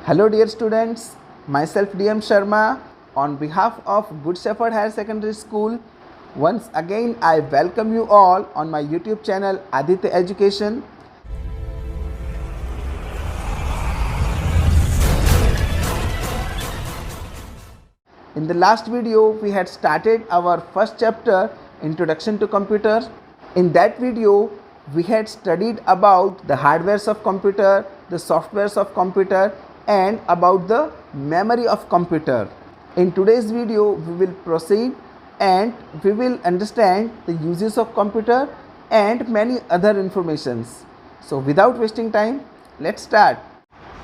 Hello dear students, myself DM Sharma on behalf of Good Shepherd Higher Secondary School. Once again I welcome you all on my YouTube channel Aditya Education. In the last video we had started our first chapter, Introduction to Computers. In that video we had studied about the hardwares of computer, the softwares of computer and about the memory of computer. In today's video we will proceed and we will understand the uses of computer and many other informations. So without wasting time, let's start.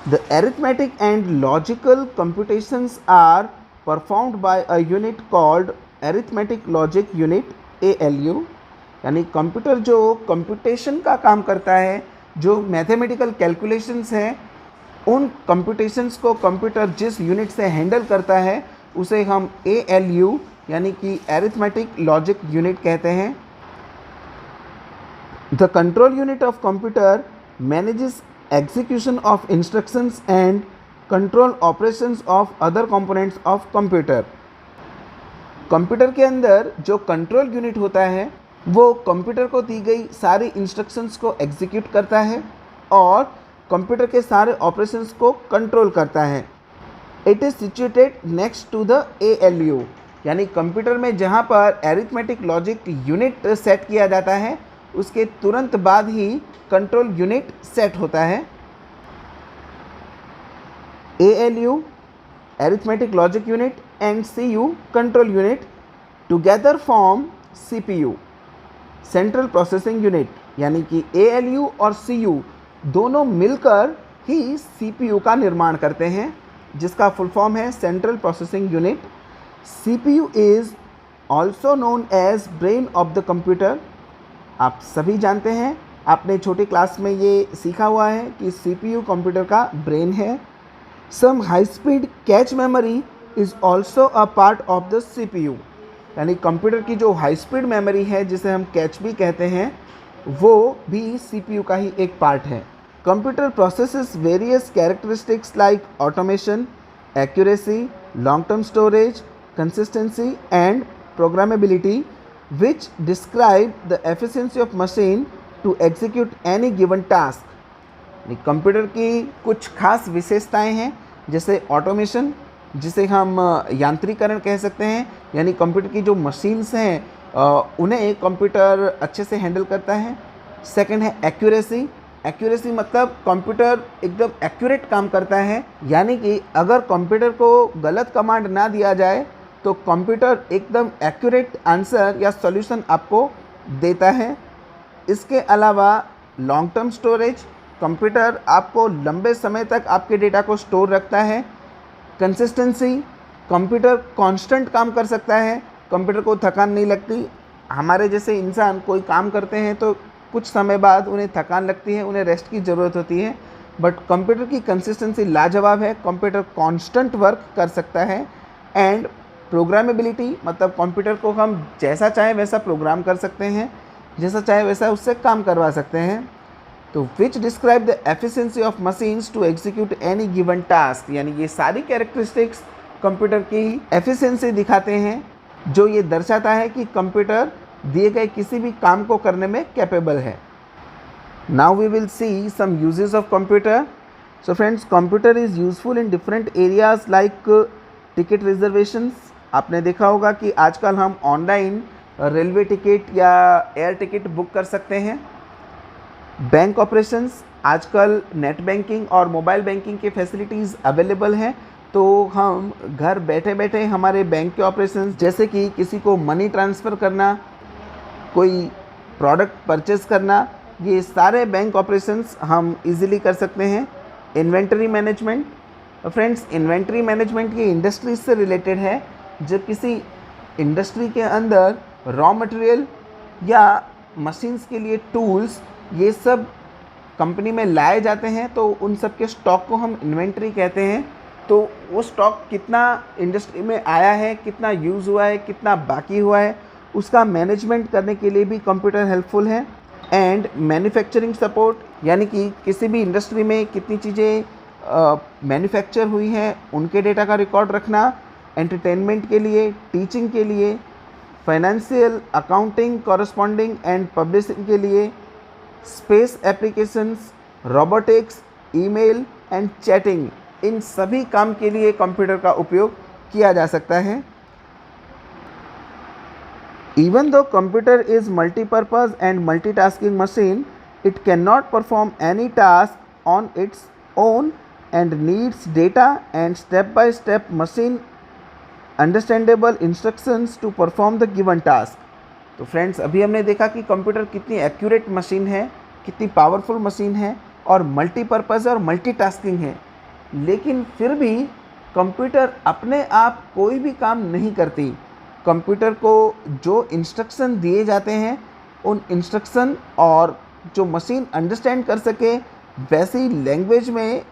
The arithmetic and logical computations are performed by a unit called arithmetic logic unit ALU. यानी computer जो computation का काम करता है, जो mathematical calculations हैं, उन computations को कंप्यूटर जिस यूनिट से हैंडल करता है उसे हम ALU यानी कि अरिथमेटिक लॉजिक यूनिट कहते हैं. The control unit of computer manages execution of instructions and control operations of other components of computer. Computer के अंदर जो कंट्रोल यूनिट होता है वो कंप्यूटर को दी गई सारी इंस्ट्रक्शंस को एग्जीक्यूट करता है और कंप्यूटर के सारे ऑपरेशंस को कंट्रोल करता है. It is situated next to the ALU यानी कंप्यूटर में जहाँ पर अरिथमेटिक लॉजिक यूनिट सेट किया जाता है उसके तुरंत बाद ही कंट्रोल यूनिट सेट होता है. ALU arithmetic logic unit and CU control unit together form CPU central processing unit. यानी कि ALU और CU दोनों मिलकर ही CPU का निर्माण करते हैं जिसका फुल फॉर्म है central processing unit. CPU is also known as brain of the computer. आप सभी जानते हैं, आपने छोटी क्लास में ये सीखा हुआ है कि CPU कंप्यूटर का ब्रेन है. Some high speed cache memory is also a part of the CPU. यानी कंप्यूटर की जो हाई स्पीड मेमोरी है जिसे हम कैच भी कहते हैं वो भी CPU का ही एक पार्ट है. Computer processes various characteristics like automation, accuracy, long term storage, consistency and programmability which describe the efficiency of machine to execute any given task. Computer की कुछ खास विशेषताएं हैं जैसे ऑटोमेशन, जिसे हम यांत्रिकरण कह सकते हैं. यानी कंप्यूटर की जो मशीन्स हैं उन्हें कंप्यूटर अच्छे से हैंडल करता है. सेकंड है एक्यूरेसी. एक्यूरेसी मतलब कंप्यूटर एकदम एक्यूरेट काम करता है. यानी कि अगर कंप्यूटर को गलत कमांड ना दिया जाए तो कंप्यूटर एकदम एक्यूरेट आंसर या सॉल्यूशन आपको देता है. इसके अलावा लॉन्ग टर्म स्टोरेज, कंप्यूटर आपको लंबे समय तक आपके डेटा को स्टोर रखता है. कंसिस्टेंसी, कंप्यूटर कांस्टेंट काम कर सकता है, कंप्यूटर को थकान नहीं लगती. हमारे जैसे इंसान कोई काम करते हैं तो कुछ समय बाद उन्हें थकान लगती है, उन्हें रेस्ट की ज़रूरत होती है. बट कंप्यूटर की कंसिस्टेंसी लाजवाब है, कंप्यूटर कांस्टेंट वर्क कर सकता है. एंड प्रोग्रामेबिलिटी मतलब कंप्यूटर को हम जैसा चाहे वैसा प्रोग्राम कर सकते हैं, जैसा चाहे वैसा उससे काम करवा सकते हैं. तो which describe the efficiency of machines to execute any given task. यानी ये सारी कैरेक्टरिस्टिक्स कंप्यूटर की एफिशिएंसी दिखाते हैं जो ये दर्शाता है कि कंप्यूटर दिए गए किसी भी काम को करने में कैपेबल है. Now we will see some uses of computer. So friends, computer is useful in different areas like ticket reservations. आपने देखा होगा कि आजकल हम ऑनलाइन रेलवे टिकट या एयर टिकट बुक कर सकते हैं. बैंक ऑपरेशंस, आजकल नेट बैंकिंग और मोबाइल बैंकिंग की फैसिलिटीज़ अवेलेबल हैं तो हम घर बैठे बैठे हमारे बैंक के ऑपरेशंस जैसे कि किसी को मनी ट्रांसफ़र करना, कोई प्रोडक्ट परचेज़ करना, ये सारे बैंक ऑपरेशंस हम इजीली कर सकते हैं. Inventory management. Friends, inventory management ये इंडस्ट्री से रिलेटेड है. जब किसी इंडस्ट्री के अंदर रॉ मटेरियल या मशीन्स के लिए टूल्स ये सब कंपनी में लाए जाते हैं तो उन सब के स्टॉक को हम इन्वेंटरी कहते हैं. तो वो स्टॉक कितना इंडस्ट्री में आया है, कितना यूज़ हुआ है, कितना बाकी हुआ है, उसका मैनेजमेंट करने के लिए भी कंप्यूटर हेल्पफुल है. एंड मैन्युफैक्चरिंग सपोर्ट यानी कि किसी भी इंडस्ट्री में कितनी चीज़ें मैन्युफैक्चर हुई हैं उनके डेटा का रिकॉर्ड रखना, एंटरटेनमेंट के लिए, टीचिंग के लिए, financial, accounting, corresponding and publishing के लिए, space applications, robotics, email and chatting, इन सभी काम के लिए कंप्यूटर का उपयोग किया जा सकता है। Even though computer is multi-purpose and multitasking machine, it cannot perform any task on its own and needs data and step-by-step machine understandable instructions to perform the given task। तो फ्रेंड्स, अभी हमने देखा कि कंप्यूटर कितनी accurate machine है, कितनी powerful machine है और मल्टीपर्पज़ और मल्टीटास्किंग है, लेकिन फिर भी कंप्यूटर अपने आप कोई भी काम नहीं करती। कंप्यूटर को जो इंस्ट्रक्शन दिए जाते हैं, उन इंस्ट्रक्शन और जो मशीन अंडरस्टैंड कर सके वैसी लैंग्वेज में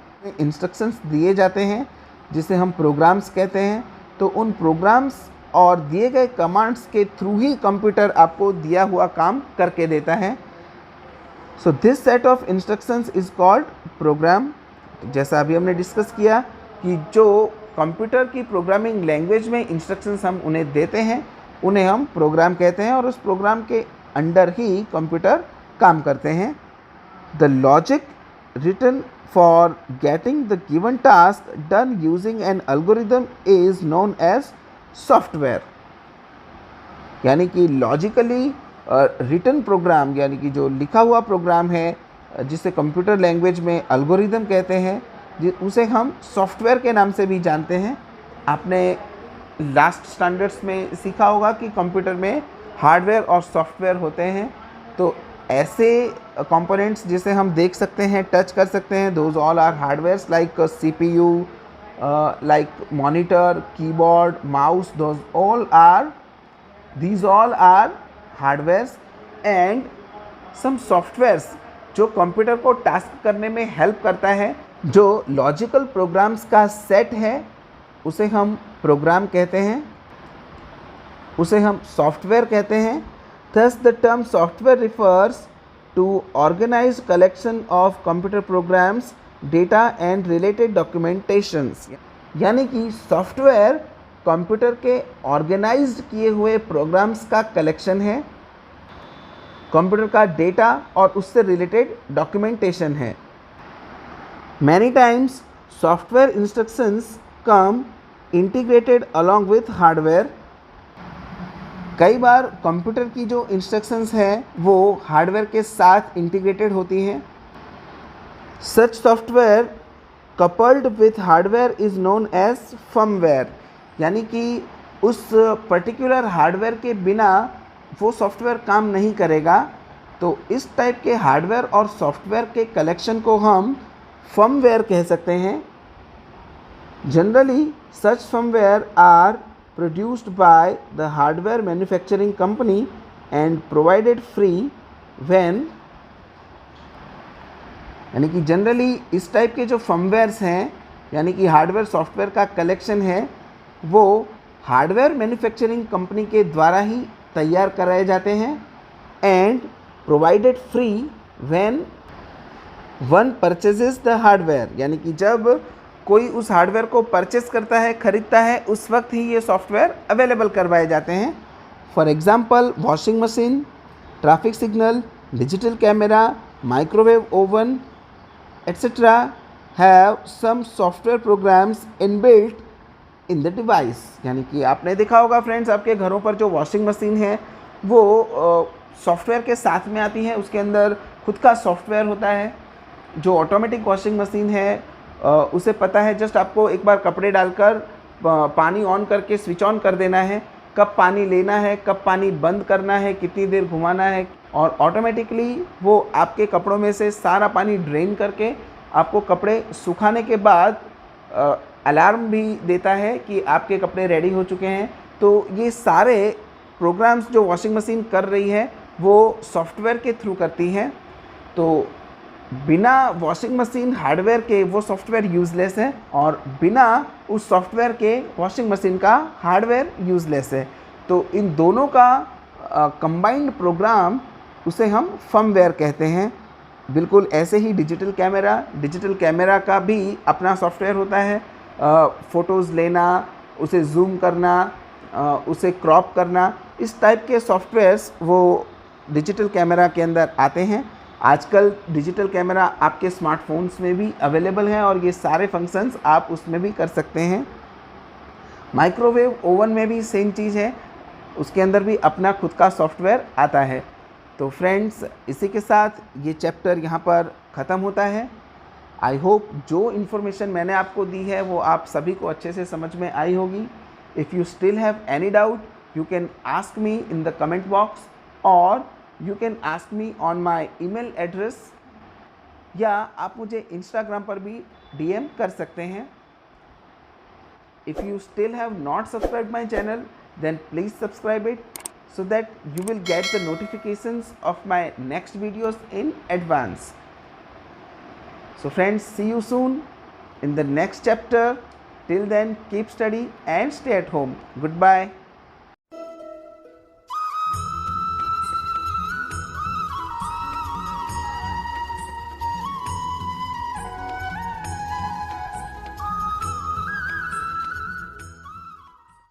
इंस्ट्रक्शंस दिए जाते हैं, जिसे हम प्रोग्राम्स कहते हैं। तो उन प्रोग्राम्स और दिए गए कमांड्स के थ्रू ही कंप्यूटर आपको दिया हुआ काम करके देता है। So this set of instructions is called programme. जैसा अभी हमने डिस्कस किया कि जो कंप्यूटर की प्रोग्रामिंग लैंग्वेज में इंस्ट्रक्शंस हम उन्हें देते हैं, उन्हें हम प्रोग्राम कहते हैं और उस प्रोग्राम के अंडर ही कंप्यूटर काम करते हैं। The logic written for getting the given task done using an algorithm is known as software. यानी कि लॉजिकली रिटन प्रोग्राम, यानी कि जो लिखा हुआ प्रोग्राम है जिसे कंप्यूटर लैंग्वेज में एल्गोरिदम कहते हैं, उसे हम सॉफ्टवेयर के नाम से भी जानते हैं। आपने लास्ट स्टैंडर्ड्स में सीखा होगा कि कंप्यूटर में हार्डवेयर और सॉफ्टवेयर होते हैं। तो ऐसे कंपोनेंट्स जिसे हम देख सकते हैं, टच कर सकते हैं, those all are hardwares like CPU, like monitor, keyboard, mouse, these all are hardwares and some softwares जो कंप्यूटर को टास्क करने में हेल्प करता है। जो लॉजिकल प्रोग्राम्स का सेट है उसे हम प्रोग्राम कहते हैं, उसे हम सॉफ्टवेयर कहते हैं। Thus the term software refers to organised collection of computer programs, data and related documentations. यानी कि सॉफ्टवेयर कंप्यूटर के ऑर्गेनाइज्ड किए हुए प्रोग्राम्स का कलेक्शन है, कंप्यूटर का डेटा और उससे रिलेटेड डॉक्यूमेंटेशन है। Many times software instructions come integrated along with hardware. कई बार कंप्यूटर की जो इंस्ट्रक्शंस हैं वो हार्डवेयर के साथ इंटीग्रेटेड होती हैं। Such software coupled with hardware is known as firmware. यानी कि उस पर्टिकुलर हार्डवेयर के बिना वो सॉफ्टवेयर काम नहीं करेगा। तो इस टाइप के हार्डवेयर और सॉफ्टवेयर के कलेक्शन को हम फर्मवेयर कह सकते हैं। Generally such firmware are produced by the hardware manufacturing company and provided free when. यानी कि जनरली इस टाइप के जो फर्मवेयर्स हैं, यानी कि हार्डवेयर सॉफ्टवेयर का कलेक्शन है, वो हार्डवेयर मैन्युफैक्चरिंग कंपनी के द्वारा ही तैयार कराए जाते हैं and provided free when one purchases the hardware. यानी कि जब कोई उस हार्डवेयर को परचेस करता है, ख़रीदता है, उस वक्त ही ये सॉफ्टवेयर अवेलेबल करवाए जाते हैं। For example washing machine, traffic signal, digital camera, microwave oven etcetera have some software programs inbuilt in the device. यानी कि आपने देखा होगा फ्रेंड्स, आपके घरों पर जो वॉशिंग मशीन है वो सॉफ्टवेयर के साथ में आती है, उसके अंदर खुद का सॉफ्टवेयर होता है। जो ऑटोमेटिक वॉशिंग मशीन है उसे पता है जस्ट आपको एक बार कपड़े डालकर पानी ऑन करके स्विच ऑन कर देना है, कब पानी लेना है, कब पानी बंद करना है, कितनी देर घुमाना है, और ऑटोमेटिकली वो आपके कपड़ों में से सारा पानी ड्रेन करके आपको कपड़े सुखाने के बाद अलार्म भी देता है कि आपके कपड़े रेडी हो चुके हैं। तो ये सारे प्रोग्राम्स जो वॉशिंग मशीन कर रही है वो सॉफ्टवेयर के थ्रू करती हैं। तो बिना वॉशिंग मशीन हार्डवेयर के वो सॉफ्टवेयर यूज़लेस है और बिना उस सॉफ्टवेयर के वॉशिंग मशीन का हार्डवेयर यूज़लेस है। तो इन दोनों का कंबाइंड प्रोग्राम उसे हम फर्मवेयर कहते हैं। बिल्कुल ऐसे ही डिजिटल कैमरा का भी अपना सॉफ्टवेयर होता है। फ़ोटोज़ लेना, उसे ज़ूम करना, उसे क्रॉप करना, इस टाइप के सॉफ्टवेयर्स वो डिजिटल कैमरा के अंदर आते हैं। आजकल डिजिटल कैमरा आपके स्मार्टफोन्स में भी अवेलेबल है और ये सारे फंक्शंस आप उसमें भी कर सकते हैं। माइक्रोवेव ओवन में भी सेम चीज़ है, उसके अंदर भी अपना खुद का सॉफ्टवेयर आता है। तो फ्रेंड्स, इसी के साथ ये चैप्टर यहाँ पर ख़त्म होता है। आई होप जो इन्फॉर्मेशन मैंने आपको दी है वो आप सभी को अच्छे से समझ में आई होगी। If you still have any doubt you can ask me in the comment box और you can ask me on my email address, या आप मुझे इंस्टाग्राम पर भी DM कर सकते हैं। If you still have not subscribed my channel, then please subscribe it so that you will get the notifications of my next videos in advance. So friends, see you soon in the next chapter. Till then, keep study and stay at home. Goodbye.